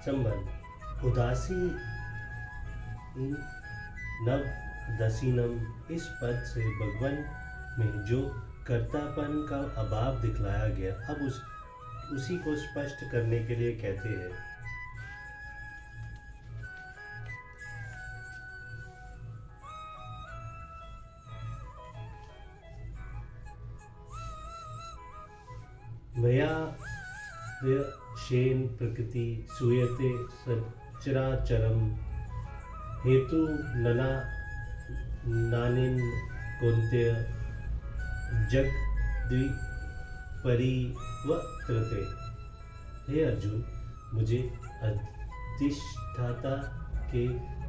संबंध उदासी नव दसीनम इस पद से भगवान में जो कर्तापन का अभाव दिखलाया गया, अब उसी को स्पष्ट करने के लिए कहते हैं। मया शेन प्रकृति सूयते सचराचरम हेतु नना नानिन कौन्तेय जगद्विपरिवर्तते। हे अर्जुन, मुझे अधिष्ठाता के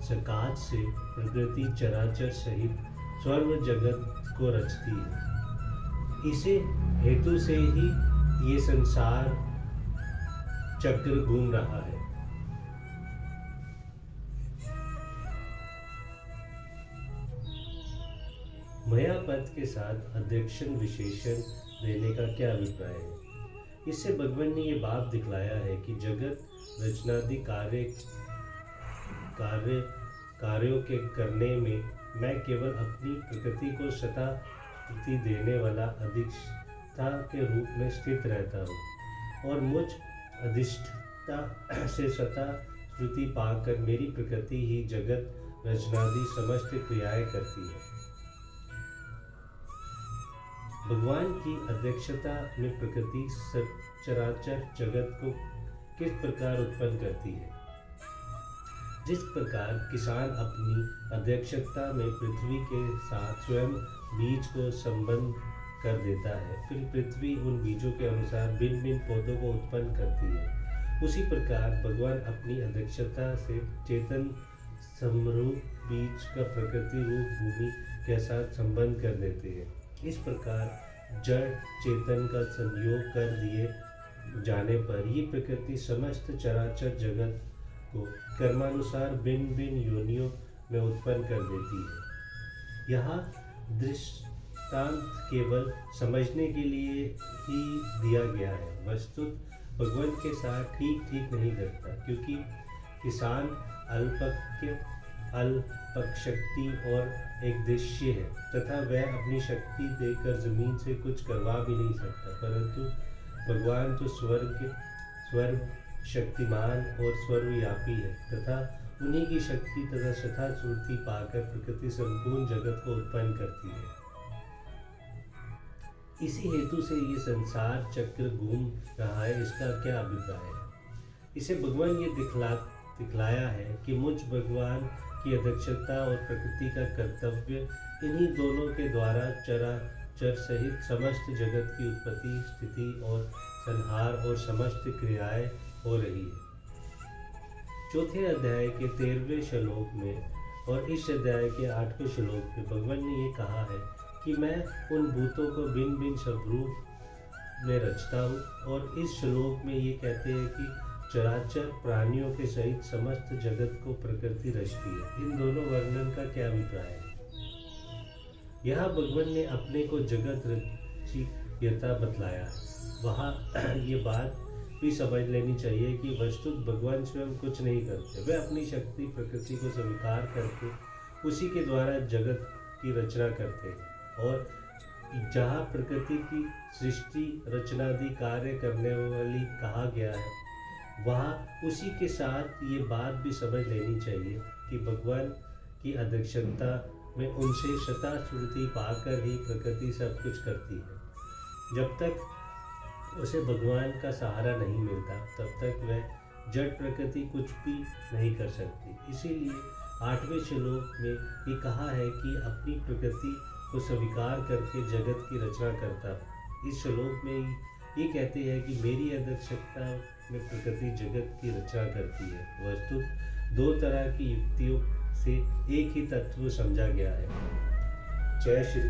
सकाश से प्रकृति चराचर सहित सर्व जगत को रचती है। इसे हेतु से ही ये संसार चक्र घूम रहा है। मया पद के साथ अध्यक्षण विशेषण देने का क्या अभिप्राय है? इससे भगवान ने ये भाव दिखलाया है कि जगत रचनादि कार्यों के करने में मैं केवल अपनी प्रकृति को सता स्थिति देने वाला अधिष्ठा के रूप में स्थित रहता हूँ और मुझ अधिष्ठता से सता स्थिति पाकर मेरी प्रकृति ही जगत रचनादि समस्त क्रियाएं करती है। भगवान की अध्यक्षता में प्रकृति चराचर जगत को किस प्रकार उत्पन्न करती है? जिस प्रकार किसान अपनी अध्यक्षता में पृथ्वी के साथ स्वयं बीज को संबद्ध कर देता है, फिर पृथ्वी उन बीजों के अनुसार भिन्न भिन्न पौधों को उत्पन्न करती है, उसी प्रकार भगवान अपनी अध्यक्षता से चेतन समरूप बीज का प्रकृति रूप भूमि के साथ संबंध कर देते हैं। इस प्रकार जड़ चेतन का संयोग कर दिए जाने पर ये प्रकृति समस्त चराचर जगत को कर्मानुसार भिन्न भिन्न योनियों में उत्पन्न कर देती है। यहाँ दृष्टांत केवल समझने के लिए ही दिया गया है, वस्तुतः भगवान के साथ ठीक नहीं करता, क्योंकि किसान अल्पशक्ति और एक दृश्य है तथा वह अपनी शक्ति देकर जमीन से कुछ करवा भी नहीं सकता, परंतु भगवान तो स्वर्ग शक्तिमान और सर्वव्यापी है तथा उन्हीं की शक्ति तथा सथा स्फूर्ति पाकर प्रकृति संपूर्ण जगत को उत्पन्न करती है। इसी हेतु से ये संसार चक्र घूम रहा है। इसका क्या अभिप्राय है? इसे भगवान ये दिखलाया है कि मुझ भगवान की अध्यक्षता और प्रकृति का कर्तव्य इन्हीं दोनों के द्वारा चराचर सहित समस्त जगत की उत्पत्ति, स्थिति और संहार और समस्त क्रियाएं हो रही है। चौथे अध्याय के 13वें श्लोक में और इस अध्याय के 8वें श्लोक में भगवान ने ये कहा है कि मैं उन भूतों को भिन्न भिन्न स्वरूप में रचता हूँ, और इस श्लोक में ये कहते हैं कि चराचर प्राणियों के सहित समस्त जगत को प्रकृति रचती है। इन दोनों वर्णन का क्या अभिप्राय है? यहाँ भगवान ने अपने को जगत रचयिता बतलाया है। वहाँ ये बात भी समझ लेनी चाहिए कि वस्तुतः भगवान स्वयं कुछ नहीं करते, वे अपनी शक्ति प्रकृति को स्वीकार करके उसी के द्वारा जगत की रचना करते हैं। और जहाँ प्रकृति की सृष्टि रचनादि कार्य करने वाली कहा गया है, वहाँ उसी के साथ ये बात भी समझ लेनी चाहिए कि भगवान की अध्यक्षता में उनसे सता स्फूर्ति पाकर ही प्रकृति सब कुछ करती है। जब तक उसे भगवान का सहारा नहीं मिलता, तब तक वह जड़ प्रकृति कुछ भी नहीं कर सकती। इसीलिए 8वें श्लोक में ये कहा है कि अपनी प्रकृति को स्वीकार करके जगत की रचना करता है। इस श्लोक में ये कहते हैं कि मेरी अध्यक्षता में प्रकृति जगत की रचना करती है। वस्तुतः दो तरह की युक्तियों से एक ही तत्व समझा गया है। जय श्री